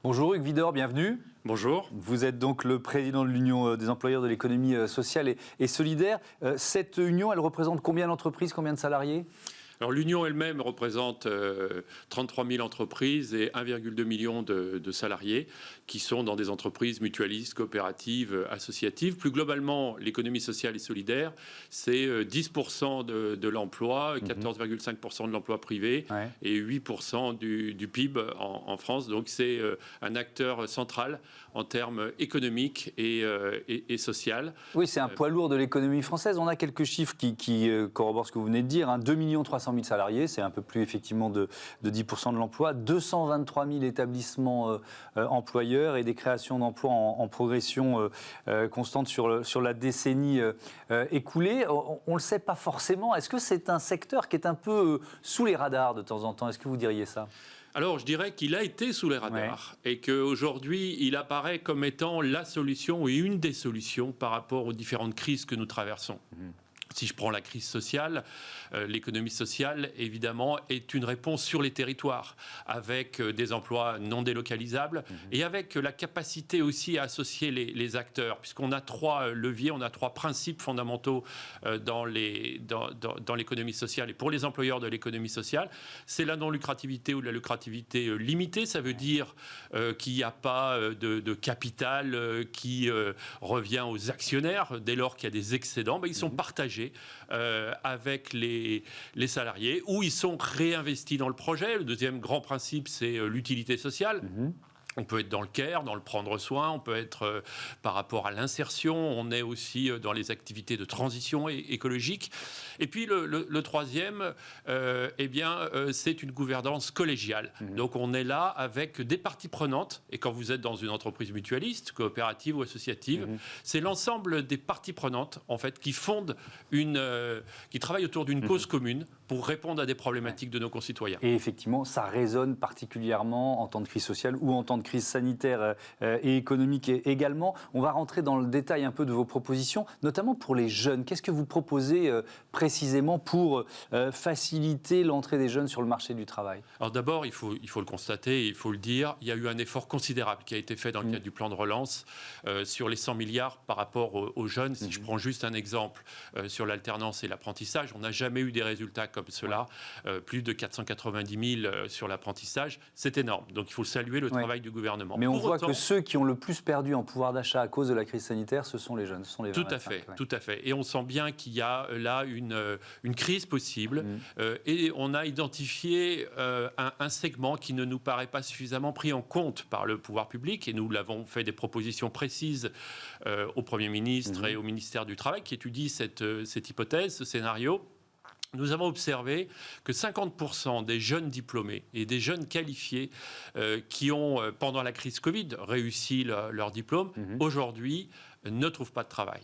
Bonjour Hugues Widor, bienvenue. Bonjour. Vous êtes donc le président de l'Union des employeurs de l'économie sociale et solidaire. Cette union, elle représente combien d'entreprises, combien de salariés ? Alors l'Union elle-même représente 33 000 entreprises et 1,2 million de salariés qui sont dans des entreprises mutualistes, coopératives, associatives. Plus globalement, l'économie sociale et solidaire, c'est 10% de l'emploi, 14,5% de l'emploi privé et 8% du PIB en France. Donc c'est un acteur central en termes économiques et social. Oui, c'est un poids lourd de l'économie française. On a quelques chiffres qui corroborent ce que vous venez de dire. 2 300 000 salariés, c'est un peu plus effectivement de 10% de l'emploi. 223 000 établissements employeurs et des créations d'emplois en progression constante sur la décennie écoulée. On ne le sait pas forcément. Est-ce que c'est un secteur qui est un peu sous les radars de temps en temps ? Est-ce que vous diriez ça ? Alors, je dirais qu'il a été sous les radars et qu'aujourd'hui, il apparaît comme étant la solution et une des solutions par rapport aux différentes crises que nous traversons. Si je prends la crise sociale, l'économie sociale, évidemment, est une réponse sur les territoires, avec des emplois non délocalisables et avec la capacité aussi à associer les acteurs, puisqu'on a 3 leviers, on a 3 principes fondamentaux dans l'économie sociale. Et pour les employeurs de l'économie sociale, c'est la non-lucrativité ou la lucrativité limitée. Ça veut dire qu'il n'y a pas de capital qui revient aux actionnaires. Dès lors qu'il y a des excédents, ils sont partagés avec les salariés, ou ils sont réinvestis dans le projet. Le deuxième grand principe, c'est l'utilité sociale. On peut être dans le care, dans le prendre soin, on peut être par rapport à l'insertion, on est aussi dans les activités de transition écologique. Et puis le troisième, c'est une gouvernance collégiale. Donc on est là avec des parties prenantes, et quand vous êtes dans une entreprise mutualiste, coopérative ou associative, c'est l'ensemble des parties prenantes en fait qui fondent qui travaillent autour d'une cause commune pour répondre à des problématiques de nos concitoyens. Et effectivement, ça résonne particulièrement en temps de crise sociale ou en temps de crise sanitaire et économique également. On va rentrer dans le détail un peu de vos propositions, notamment pour les jeunes. Qu'est-ce que vous proposez précisément pour faciliter l'entrée des jeunes sur le marché du travail ? Alors d'abord, il faut le constater, il faut le dire, il y a eu un effort considérable qui a été fait dans le cadre du plan de relance sur les 100 milliards par rapport aux jeunes. Si je prends juste un exemple sur l'alternance et l'apprentissage, on n'a jamais eu des résultats comme cela. Plus de 490 000 sur l'apprentissage, c'est énorme. Donc il faut saluer le travail du gouvernement. Mais on voit que ceux qui ont le plus perdu en pouvoir d'achat à cause de la crise sanitaire, ce sont les jeunes, ce sont les 20-25. Tout à fait. Et on sent bien qu'il y a là une crise possible. Et on a identifié un segment qui ne nous paraît pas suffisamment pris en compte par le pouvoir public. Et nous l'avons fait des propositions précises au Premier ministre et au ministère du Travail qui étudient cette hypothèse, ce scénario. Nous avons observé que 50% des jeunes diplômés et des jeunes qualifiés qui ont, pendant la crise Covid, réussi leur diplôme, aujourd'hui ne trouvent pas de travail.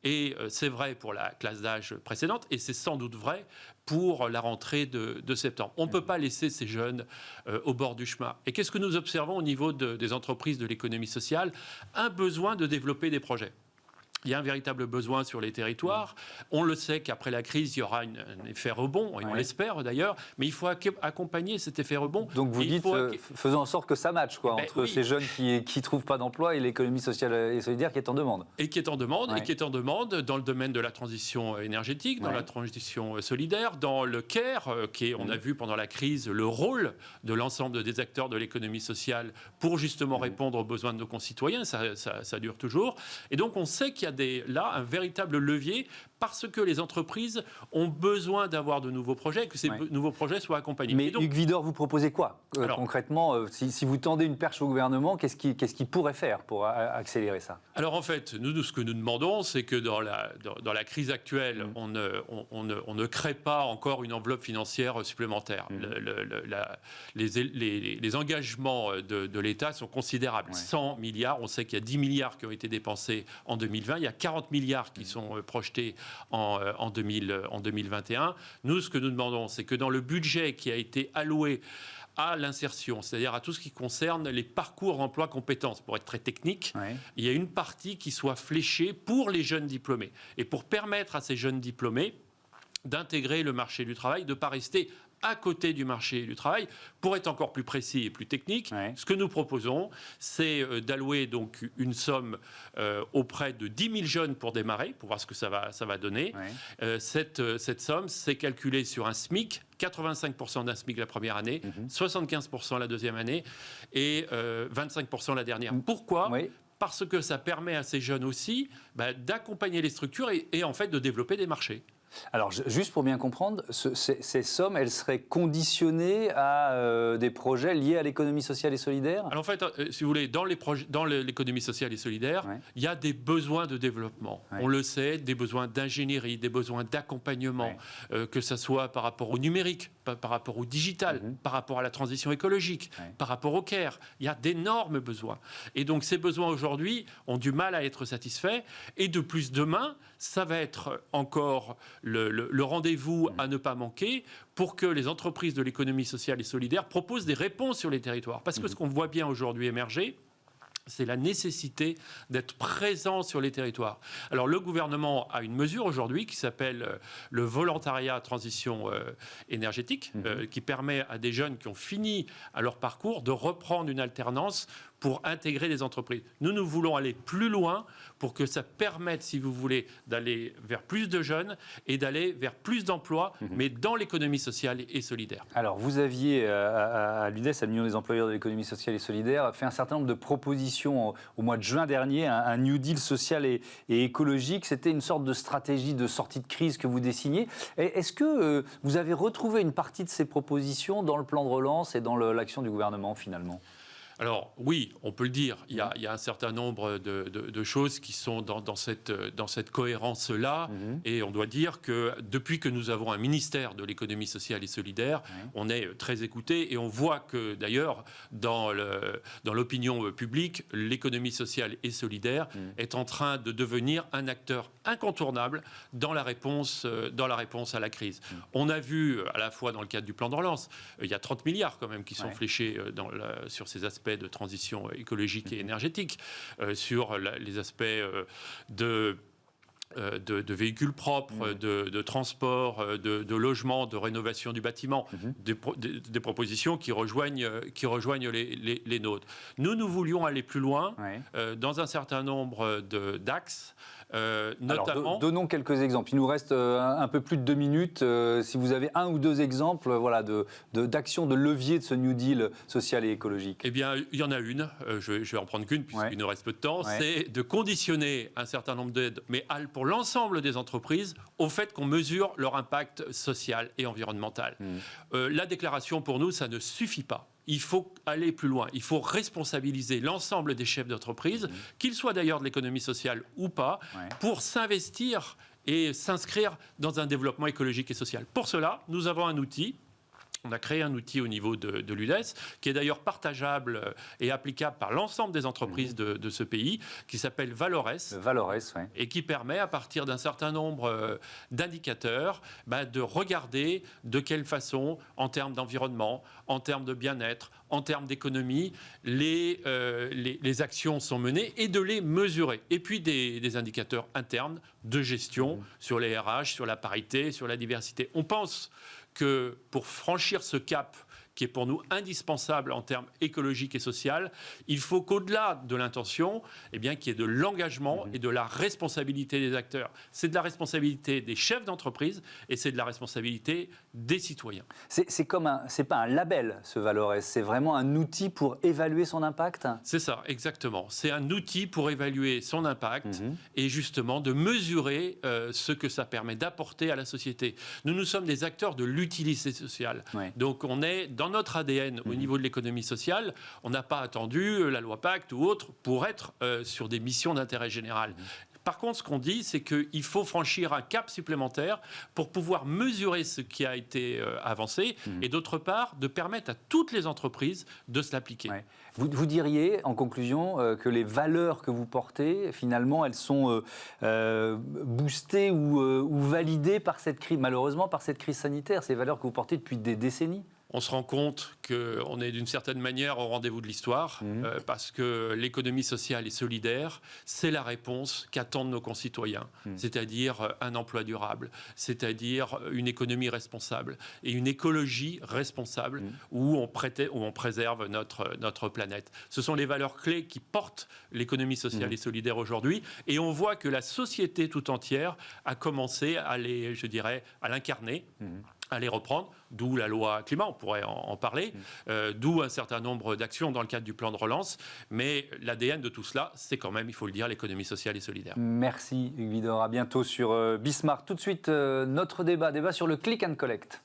Et c'est vrai pour la classe d'âge précédente, et c'est sans doute vrai pour la rentrée de septembre. On ne peut pas laisser ces jeunes au bord du chemin. Et qu'est-ce que nous observons au niveau des entreprises de l'économie sociale ? Un besoin de développer des projets. Il y a un véritable besoin sur les territoires. On le sait qu'après la crise, il y aura un effet rebond, et on l'espère d'ailleurs, mais il faut accompagner cet effet rebond. Donc vous dites, faisons en sorte que ça matche, entre ces jeunes qui ne trouvent pas d'emploi et l'économie sociale et solidaire qui est en demande. Et qui est en demande, et qui est en demande dans le domaine de la transition énergétique, dans la transition solidaire, dans le care, on a vu pendant la crise le rôle de l'ensemble des acteurs de l'économie sociale pour justement répondre aux besoins de nos concitoyens. Ça dure toujours. Et donc on sait qu'il y a là un véritable levier parce que les entreprises ont besoin d'avoir de nouveaux projets, que ces nouveaux projets soient accompagnés. Mais donc, Hugues Widor, vous proposez quoi concrètement si vous tendez une perche au gouvernement, qu'est-ce qu'il pourrait faire pour accélérer ça ? Alors en fait, nous, ce que nous demandons, c'est que dans la crise actuelle, on ne crée pas encore une enveloppe financière supplémentaire. Les engagements de l'État sont considérables. 100 milliards, on sait qu'il y a 10 milliards qui ont été dépensés en 2020, il y a 40 milliards qui sont projetés en 2021. Nous, ce que nous demandons, c'est que dans le budget qui a été alloué à l'insertion, c'est-à-dire à tout ce qui concerne les parcours emploi-compétences, pour être très technique, il y a une partie qui soit fléchée pour les jeunes diplômés. Et pour permettre à ces jeunes diplômés d'intégrer le marché du travail, de ne pas rester à côté du marché du travail. Pour être encore plus précis et plus technique, ce que nous proposons, c'est d'allouer donc une somme auprès de 10 000 jeunes pour démarrer, pour voir ce que ça va donner. Cette somme, c'est calculée sur un SMIC, 85% d'un SMIC la première année, 75% la deuxième année et 25% la dernière. Pourquoi ? Parce que ça permet à ces jeunes aussi d'accompagner les structures et en fait de développer des marchés. Alors, juste pour bien comprendre, ces sommes, elles seraient conditionnées à des projets liés à l'économie sociale et solidaire ? Alors en fait, si vous voulez, dans l'économie sociale et solidaire, il y a des besoins de développement. On le sait, des besoins d'ingénierie, des besoins d'accompagnement, que ce soit par rapport au numérique, par rapport au digital, par rapport à la transition écologique, par rapport au CARE. Il y a d'énormes besoins. Et donc ces besoins aujourd'hui ont du mal à être satisfaits. Et de plus, demain, ça va être encore le rendez-vous à ne pas manquer pour que les entreprises de l'économie sociale et solidaire proposent des réponses sur les territoires. Parce que ce qu'on voit bien aujourd'hui émerger, c'est la nécessité d'être présent sur les territoires. Alors le gouvernement a une mesure aujourd'hui qui s'appelle le volontariat transition énergétique, qui permet à des jeunes qui ont fini à leur parcours de reprendre une alternance pour intégrer des entreprises. Nous voulons aller plus loin pour que ça permette, si vous voulez, d'aller vers plus de jeunes et d'aller vers plus d'emplois, mais dans l'économie sociale et solidaire. Alors, vous aviez, à l'UDES, à l'Union des employeurs de l'économie sociale et solidaire, fait un certain nombre de propositions au mois de juin dernier, un New Deal social et écologique. C'était une sorte de stratégie de sortie de crise que vous dessiniez. Est-ce que vous avez retrouvé une partie de ces propositions dans le plan de relance et dans l'action du gouvernement, finalement ? Alors oui, on peut le dire, il y a un certain nombre de choses qui sont dans cette cohérence-là, et on doit dire que depuis que nous avons un ministère de l'économie sociale et solidaire, on est très écouté, et on voit que d'ailleurs dans l'opinion publique, l'économie sociale et solidaire est en train de devenir un acteur incontournable dans la réponse à la crise. On a vu à la fois dans le cadre du plan de relance, il y a 30 milliards quand même qui sont fléchés sur ces aspects de transition écologique et énergétique, sur les aspects de véhicules propres, de transport, de logement, de rénovation du bâtiment, des propositions qui rejoignent les nôtres. Nous voulions aller plus loin dans un certain nombre d'axes. Notamment... Alors, donnons quelques exemples. Il nous reste un peu plus de 2 minutes. Si vous avez un ou deux exemples d'actions de levier de ce New Deal social et écologique. Eh bien, il y en a une. Je vais en prendre qu'une puisqu'il nous reste peu de temps. C'est de conditionner un certain nombre d'aides, mais pour l'ensemble des entreprises, au fait qu'on mesure leur impact social et environnemental. La déclaration, pour nous, ça ne suffit pas. Il faut aller plus loin. Il faut responsabiliser l'ensemble des chefs d'entreprise, qu'ils soient d'ailleurs de l'économie sociale ou pas, pour s'investir et s'inscrire dans un développement écologique et social. Pour cela, nous avons un outil. On a créé un outil au niveau de l'UDES, qui est d'ailleurs partageable et applicable par l'ensemble des entreprises de ce pays, qui s'appelle Valores. Et qui permet, à partir d'un certain nombre d'indicateurs, de regarder de quelle façon, en termes d'environnement, en termes de bien-être, en termes d'économie, les actions sont menées et de les mesurer. Et puis des indicateurs internes de gestion sur les RH, sur la parité, sur la diversité. On pense que pour franchir ce cap qui est pour nous indispensable en termes écologiques et sociaux, il faut qu'au-delà de l'intention, qu'il y ait de l'engagement et de la responsabilité des acteurs. C'est de la responsabilité des chefs d'entreprise et c'est de la responsabilité des citoyens. C'est pas un label, ce Valores, c'est vraiment un outil pour évaluer son impact ? C'est ça, exactement. C'est un outil pour évaluer son impact et justement de mesurer ce que ça permet d'apporter à la société. Nous sommes des acteurs de l'utilité sociale. Donc on est dans notre ADN au niveau de l'économie sociale, on n'a pas attendu la loi Pacte ou autre pour être sur des missions d'intérêt général. Par contre, ce qu'on dit, c'est qu'il faut franchir un cap supplémentaire pour pouvoir mesurer ce qui a été avancé et d'autre part, de permettre à toutes les entreprises de se l'appliquer. Vous diriez, en conclusion, que les valeurs que vous portez, finalement, elles sont boostées ou validées par cette crise, malheureusement par cette crise sanitaire, ces valeurs que vous portez depuis des décennies ? on se rend compte qu'on est d'une certaine manière au rendez-vous de l'histoire, parce que l'économie sociale et solidaire, c'est la réponse qu'attendent nos concitoyens, c'est-à-dire un emploi durable, c'est-à-dire une économie responsable et une écologie responsable où on préserve notre planète. Ce sont les valeurs clés qui portent l'économie sociale et solidaire aujourd'hui, et on voit que la société tout entière a commencé à l'incarner, à les reprendre, d'où la loi climat, on pourrait en parler, d'où un certain nombre d'actions dans le cadre du plan de relance, mais l'ADN de tout cela, c'est quand même, il faut le dire, l'économie sociale et solidaire. Merci Hugues Widor, à bientôt sur Bismarck. Tout de suite, notre débat sur le click and collect.